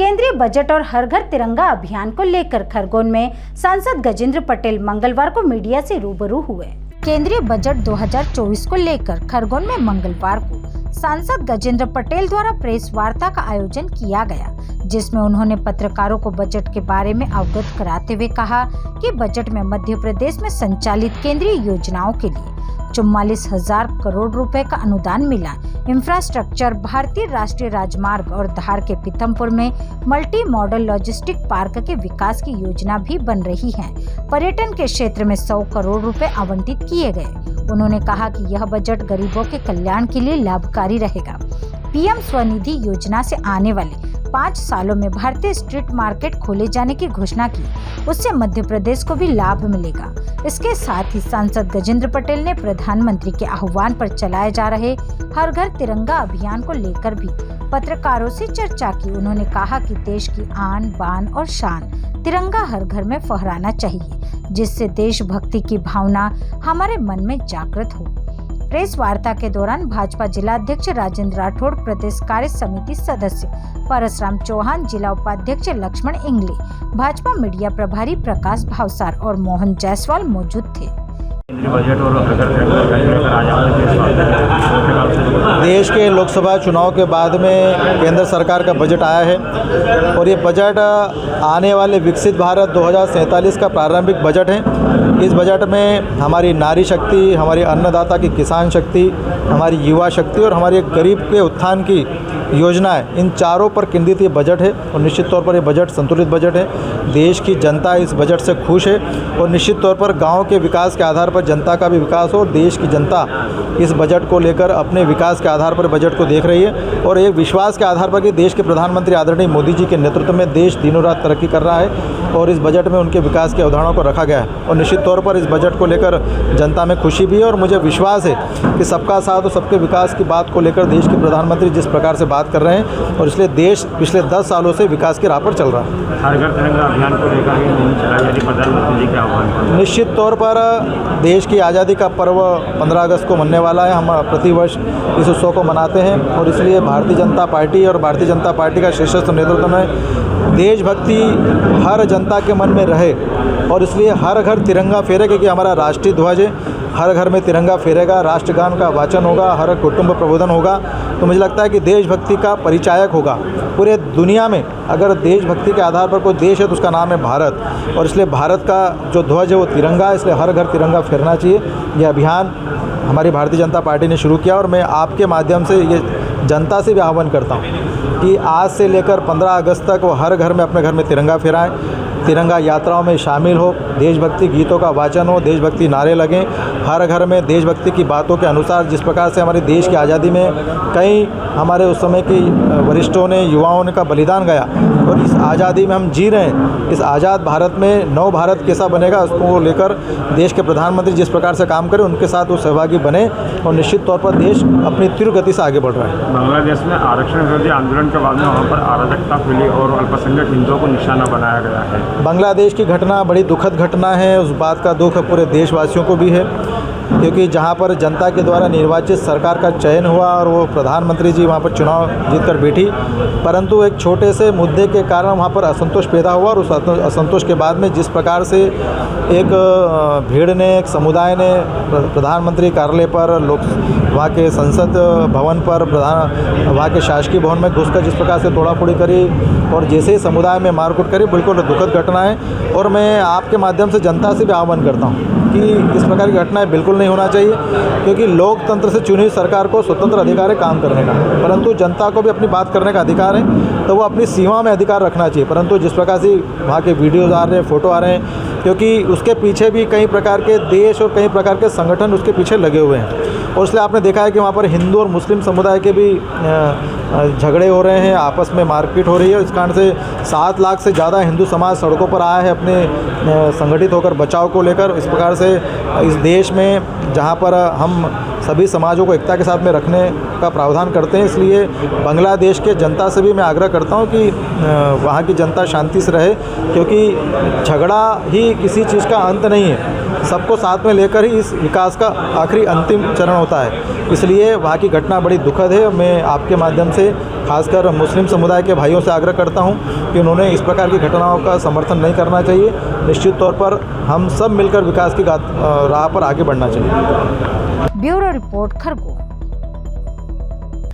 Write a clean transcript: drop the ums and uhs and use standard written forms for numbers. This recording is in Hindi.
केंद्रीय बजट और हर घर तिरंगा अभियान को लेकर खरगोन में सांसद गजेंद्र पटेल मंगलवार को मीडिया से रूबरू हुए। केंद्रीय बजट 2024 को लेकर खरगोन में मंगलवार को सांसद गजेंद्र पटेल द्वारा प्रेस वार्ता का आयोजन किया गया, जिसमें उन्होंने पत्रकारों को बजट के बारे में अवगत कराते हुए कहा कि बजट में मध्य प्रदेश में संचालित केंद्रीय योजनाओं के लिए 44,000 करोड़ रुपए का अनुदान मिला। इंफ्रास्ट्रक्चर, भारतीय राष्ट्रीय राजमार्ग और धार के पीथमपुर में मल्टी मॉडल लॉजिस्टिक पार्क के विकास की योजना भी बन रही है। पर्यटन के क्षेत्र में 100 करोड़ रुपए आवंटित किए गए। उन्होंने कहा कि यह बजट गरीबों के कल्याण के लिए लाभकारी रहेगा। पीएम स्वनिधि योजना से आने वाले 5 सालों में भारतीय स्ट्रीट मार्केट खोले जाने की घोषणा की, उससे मध्य प्रदेश को भी लाभ मिलेगा। इसके साथ ही सांसद गजेंद्र पटेल ने प्रधानमंत्री के आह्वान पर चलाए जा रहे हर घर तिरंगा अभियान को लेकर भी पत्रकारों से चर्चा की। उन्होंने कहा कि देश की आन बान और शान तिरंगा हर घर में फहराना चाहिए, जिससे देशभक्ति की भावना हमारे मन में जागृत हो। प्रेस वार्ता के दौरान भाजपा जिला अध्यक्ष राजेंद्र राठौड़, प्रदेश कार्य समिति सदस्य परसराम चौहान, जिला उपाध्यक्ष लक्ष्मण इंगले, भाजपा मीडिया प्रभारी प्रकाश भावसार और मोहन जायसवाल मौजूद थे। देश के लोकसभा चुनाव के बाद में केंद्र सरकार का बजट आया है और ये बजट आने वाले विकसित भारत 2047 का प्रारंभिक बजट है। इस बजट में हमारी नारी शक्ति, हमारी अन्नदाता की किसान शक्ति, हमारी युवा शक्ति और हमारे गरीब के उत्थान की योजनाएं, इन चारों पर केंद्रित ये बजट है और निश्चित तौर पर ये बजट संतुलित बजट है। देश की जनता इस बजट से खुश है और निश्चित तौर पर गांव के विकास के आधार पर जनता का भी विकास हो। देश की जनता इस बजट को लेकर अपने विकास के आधार पर बजट को देख रही है और एक विश्वास के आधार पर कि देश के प्रधानमंत्री आदरणीय मोदी जी के नेतृत्व में देश दिनों रात तरक्की कर रहा है और इस बजट में उनके विकास की अवधारणाओं को रखा गया है। और निश्चित तौर पर इस बजट को लेकर जनता में खुशी भी है और मुझे विश्वास है कि सबका साथ और सबके विकास की बात को लेकर देश के प्रधानमंत्री जिस प्रकार से बात कर रहे हैं और इसलिए देश पिछले 10 सालों से विकास की राह पर चल रहा है। हर घर तिरंगा अभियान को लेकर प्रधानमंत्री जी के आह्वान निश्चित तौर पर देश की आज़ादी का पर्व 15 अगस्त को मनने वाला है। हम प्रतिवर्ष इस उत्सव को मनाते हैं और इसलिए भारतीय जनता पार्टी और भारतीय जनता पार्टी का शीर्षस्थ नेतृत्व में देशभक्ति हर जनता के मन में रहे और इसलिए हर घर तिरंगा फहरे, क्योंकि हमारा राष्ट्रीय ध्वज है। हर घर में तिरंगा फहरेगा, राष्ट्रगान का वाचन होगा, हर कुटुंब प्रबोधन होगा। तो मुझे लगता है कि देशभक्ति का परिचायक होगा पूरे दुनिया में। अगर देशभक्ति के आधार पर कोई देश है तो उसका नाम है भारत और इसलिए भारत का जो ध्वज है वो तिरंगा है, इसलिए हर घर तिरंगा फहरना चाहिए। यह अभियान हमारी भारतीय जनता पार्टी ने शुरू किया और मैं आपके माध्यम से ये जनता से भी आह्वान करता हूँ कि आज से लेकर 15 अगस्त तक वो हर घर में अपने घर में तिरंगा फहराएं, तिरंगा यात्राओं में शामिल हो, देशभक्ति गीतों का वाचन हो, देशभक्ति नारे लगें। हर घर में देशभक्ति की बातों के अनुसार जिस प्रकार से हमारे देश की आज़ादी में कई हमारे उस समय के वरिष्ठों ने, युवाओं ने का बलिदान गया और इस आज़ादी में हम जी रहे हैं। इस आज़ाद भारत में नव भारत कैसा बनेगा उसको लेकर देश के प्रधानमंत्री जिस प्रकार से काम करें उनके साथ वो सहभागी बने और निश्चित तौर पर देश अपनी तीव्र गति से आगे बढ़ रहा है। बांग्लादेश में आरक्षण विरोधी आंदोलन के बाद में वहाँ पर अराजकता फैली और अल्पसंख्यक हिंदुओं को निशाना बनाया गया है। बांग्लादेश की घटना बड़ी दुखद घटना है। उस बात का दुख पूरे देशवासियों को भी है, क्योंकि जहां पर जनता के द्वारा निर्वाचित सरकार का चयन हुआ और वो प्रधानमंत्री जी वहां पर चुनाव जीतकर बैठी, परंतु एक छोटे से मुद्दे के कारण वहां पर असंतोष पैदा हुआ और उस असंतोष के बाद में जिस प्रकार से एक भीड़ ने, एक समुदाय ने प्रधानमंत्री कार्यालय पर, लोग वहाँ के संसद भवन पर, वहाँ के शासकीय भवन में घुसकर जिस प्रकार से तोड़ाफोड़ी करी और जैसे ही समुदाय में मारकूट करी, बिल्कुल दुखद घटना है। और मैं आपके माध्यम से जनता से भी आह्वान करता हूँ कि इस प्रकार की घटनाएं बिल्कुल नहीं होना चाहिए, क्योंकि लोकतंत्र से चुनी हुई सरकार को स्वतंत्र अधिकार है काम करने का, परंतु जनता को भी अपनी बात करने का अधिकार है, तो वो अपनी सीमा में अधिकार रखना चाहिए। परंतु जिस प्रकार से वहाँ के वीडियोज़ आ रहे हैं, फ़ोटो आ रहे हैं, क्योंकि उसके पीछे भी कई प्रकार के देश और कई प्रकार के संगठन उसके पीछे लगे हुए हैं और इसलिए आपने देखा है कि वहाँ पर हिंदू और मुस्लिम समुदाय के भी झगड़े हो रहे हैं, आपस में मारपीट हो रही है। इस कारण से 7 लाख से ज़्यादा हिंदू समाज सड़कों पर आया है अपने संगठित होकर बचाव को लेकर। इस प्रकार से इस देश में जहाँ पर हम सभी समाजों को एकता के साथ में रखने का प्रावधान करते हैं, इसलिए बांग्लादेश के जनता से भी मैं आग्रह करता हूँ कि वहाँ की जनता शांति से रहे, क्योंकि झगड़ा ही किसी चीज़ का अंत नहीं है। सबको साथ में लेकर ही इस विकास का आखिरी अंतिम चरण होता है। इसलिए वहाँ की घटना बड़ी दुखद है। मैं आपके माध्यम से खासकर मुस्लिम समुदाय के भाइयों से आग्रह करता हूँ कि उन्होंने इस प्रकार की घटनाओं का समर्थन नहीं करना चाहिए। निश्चित तौर पर हम सब मिलकर विकास की राह पर आगे बढ़ना चाहिए। Bureau report, Khargone.